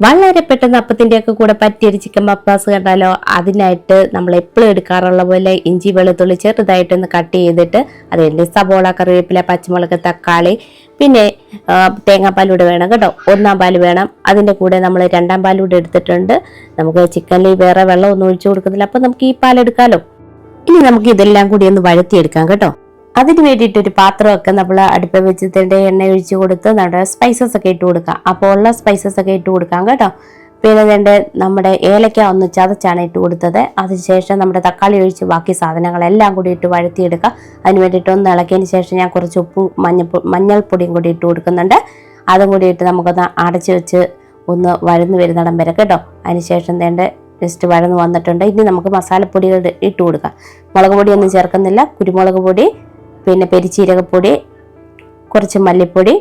വളരെ പെട്ടെന്ന് അപ്പത്തിൻ്റെയൊക്കെ കൂടെ പറ്റിയൊരു ചിക്കൻ മപ്പാസ് കണ്ടാലോ. അതിനായിട്ട് നമ്മൾ എപ്പോഴും എടുക്കാറുള്ള പോലെ ഇഞ്ചി വെളുത്തുള്ളി ചെറുതായിട്ടൊന്ന് കട്ട് ചെയ്തിട്ട് അതിൻ്റെ സബോള, കറിവേപ്പില, പച്ചമുളക്, തക്കാളി, പിന്നെ തേങ്ങാപ്പാലൂടെ വേണം കേട്ടോ. 1-ാം പാല് വേണം. അതിൻ്റെ കൂടെ നമ്മൾ 2-ാം പാലൂടെ എടുത്തിട്ടുണ്ട്. നമുക്ക് ചിക്കനിൽ വേറെ വെള്ളമൊന്നും ഒഴിച്ചു കൊടുക്കുന്നില്ല, അപ്പം നമുക്ക് ഈ പാലെടുക്കാമല്ലോ. ഇനി നമുക്ക് ഇതെല്ലാം കൂടി ഒന്ന് വഴറ്റിയെടുക്കാം കേട്ടോ. അതിന് വേണ്ടിയിട്ടൊരു പാത്രമൊക്കെ നമ്മൾ അടുപ്പ് വെച്ചിട്ട് എണ്ണ ഒഴിച്ച് കൊടുത്ത് നമ്മുടെ സ്പൈസസ് ഒക്കെ ഇട്ട് കൊടുക്കാം. അപ്പോൾ ഉള്ള സ്പൈസസ് ഒക്കെ ഇട്ട് കൊടുക്കാം കേട്ടോ. പിന്നെ നമ്മുടെ ഏലക്ക ഒന്ന് ചതച്ചാണ് ഇട്ട് കൊടുത്തത്. അതിനുശേഷം നമ്മുടെ തക്കാളി ഒഴിച്ച് ബാക്കി സാധനങ്ങളെല്ലാം കൂടി ഇട്ട് വഴറ്റിയെടുക്കുക. അതിന് വേണ്ടിയിട്ട് ഒന്ന് ഇളക്കിയതിന് ശേഷം ഞാൻ കുറച്ച് ഉപ്പും മഞ്ഞൾപ്പൊടിയും കൂടി ഇട്ട് കൊടുക്കുന്നുണ്ട്. അതും കൂടി ഇട്ട് നമുക്കൊന്ന് അടച്ച് വെച്ച് ഒന്ന് വഴന്ന് വരുന്നിടം വരെ കേട്ടോ. അതിനുശേഷം ജസ്റ്റ് വഴന്ന് വന്നിട്ടുണ്ട്. ഇനി നമുക്ക് മസാലപ്പൊടികൾ ഇട്ട് കൊടുക്കാം. മുളക് പൊടിയൊന്നും ചേർക്കുന്നില്ല. കുരുമുളക് പൊടി, പിന്നെ പെരിച്ചീരകപ്പൊടി, കുറച്ച് മല്ലിപ്പൊടി,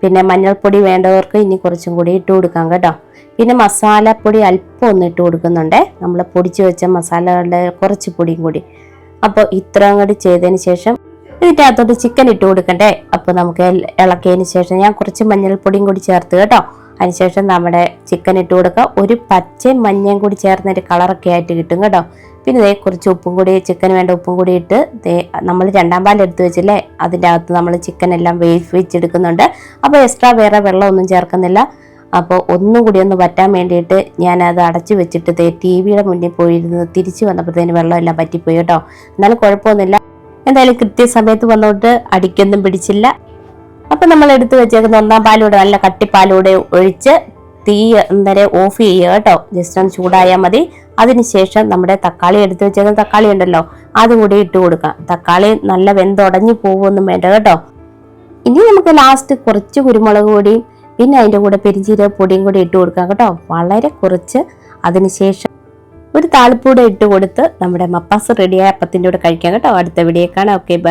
പിന്നെ മഞ്ഞൾപ്പൊടി വേണ്ടവർക്ക് ഇനി കുറച്ചും കൂടി ഇട്ട് കൊടുക്കാം കേട്ടോ. പിന്നെ മസാലപ്പൊടി അല്പം ഒന്ന് ഇട്ട് കൊടുക്കുന്നുണ്ട്. നമ്മൾ പൊടിച്ച് വെച്ച മസാലകളുടെ കുറച്ച് പൊടിയും കൂടി. അപ്പോൾ ഇത്രയും കൂടി ചെയ്തതിന് ശേഷം ഇതിൻ്റെ അകത്തോട്ട് ചിക്കൻ ഇട്ട് കൊടുക്കണ്ടേ. അപ്പോൾ നമുക്ക് ഇളക്കിയതിന് ശേഷം ഞാൻ കുറച്ച് മഞ്ഞൾപ്പൊടിയും കൂടി ചേർത്ത് കേട്ടോ. അതിനുശേഷം നമ്മുടെ ചിക്കൻ ഇട്ട് കൊടുക്കുക. ഒരു പച്ചയും മഞ്ഞയും കൂടി ചേർന്നൊരു കളറൊക്കെ ആയിട്ട് കിട്ടും കേട്ടോ. പിന്നെ കുറച്ച് ഉപ്പും കൂടി, ചിക്കന് വേണ്ട ഉപ്പും കൂടി ഇട്ട് നമ്മൾ 2-ാം പാൽ എടുത്ത് വെച്ചില്ലേ, അതിൻ്റെ അകത്ത് നമ്മൾ ചിക്കൻ എല്ലാം വേവിച്ചെടുക്കുന്നുണ്ട്. അപ്പോൾ എക്സ്ട്രാ വേറെ വെള്ളമൊന്നും ചേർക്കുന്നില്ല. അപ്പോൾ ഒന്നും കൂടി ഒന്ന് വറ്റാൻ വേണ്ടിയിട്ട് ഞാനത് അടച്ചു വെച്ചിട്ട് TV-യുടെ മുന്നിൽ പോയിരുന്നു. തിരിച്ചു വന്നപ്പോഴത്തേന് വെള്ളമെല്ലാം പറ്റിപ്പോയി കേട്ടോ. എന്നാലും കുഴപ്പമൊന്നുമില്ല. എന്തായാലും കൃത്യസമയത്ത് വന്നോട്ട് അടിക്കൊന്നും പിടിച്ചില്ല. അപ്പം നമ്മൾ എടുത്ത് വെച്ചേക്കുന്ന 1-ാം പാലൂടെ നല്ല കട്ടിപ്പാലൂടെ ഒഴിച്ച് തീ അന്നേരം ഓഫ് ചെയ്യുക കേട്ടോ. ജസ്റ്റ് ഒന്ന് ചൂടായാൽ മതി. അതിനുശേഷം നമ്മുടെ തക്കാളി എടുത്ത് വെച്ചേക്കുന്ന തക്കാളി ഉണ്ടല്ലോ, അതും കൂടി ഇട്ട് കൊടുക്കാം. തക്കാളി നല്ല വെന്തുടഞ്ഞു പോകുമൊന്നും വേണ്ട കേട്ടോ. ഇനി നമുക്ക് ലാസ്റ്റ് കുറച്ച് കുരുമുളക് പൊടിയും പിന്നെ അതിൻ്റെ കൂടെ പെരിഞ്ചീരക പൊടിയും കൂടി ഇട്ട് കൊടുക്കാം കേട്ടോ. വളരെ കുറച്ച്. അതിനുശേഷം ഒരു താളിപ്പൂടെ ഇട്ട് കൊടുത്ത് നമ്മുടെ മപ്പാസ് റെഡിയായ അപ്പത്തിൻ്റെ കൂടെ കഴിക്കാം കേട്ടോ. അടുത്ത വീഡിയോ കാണാം. Okay, by.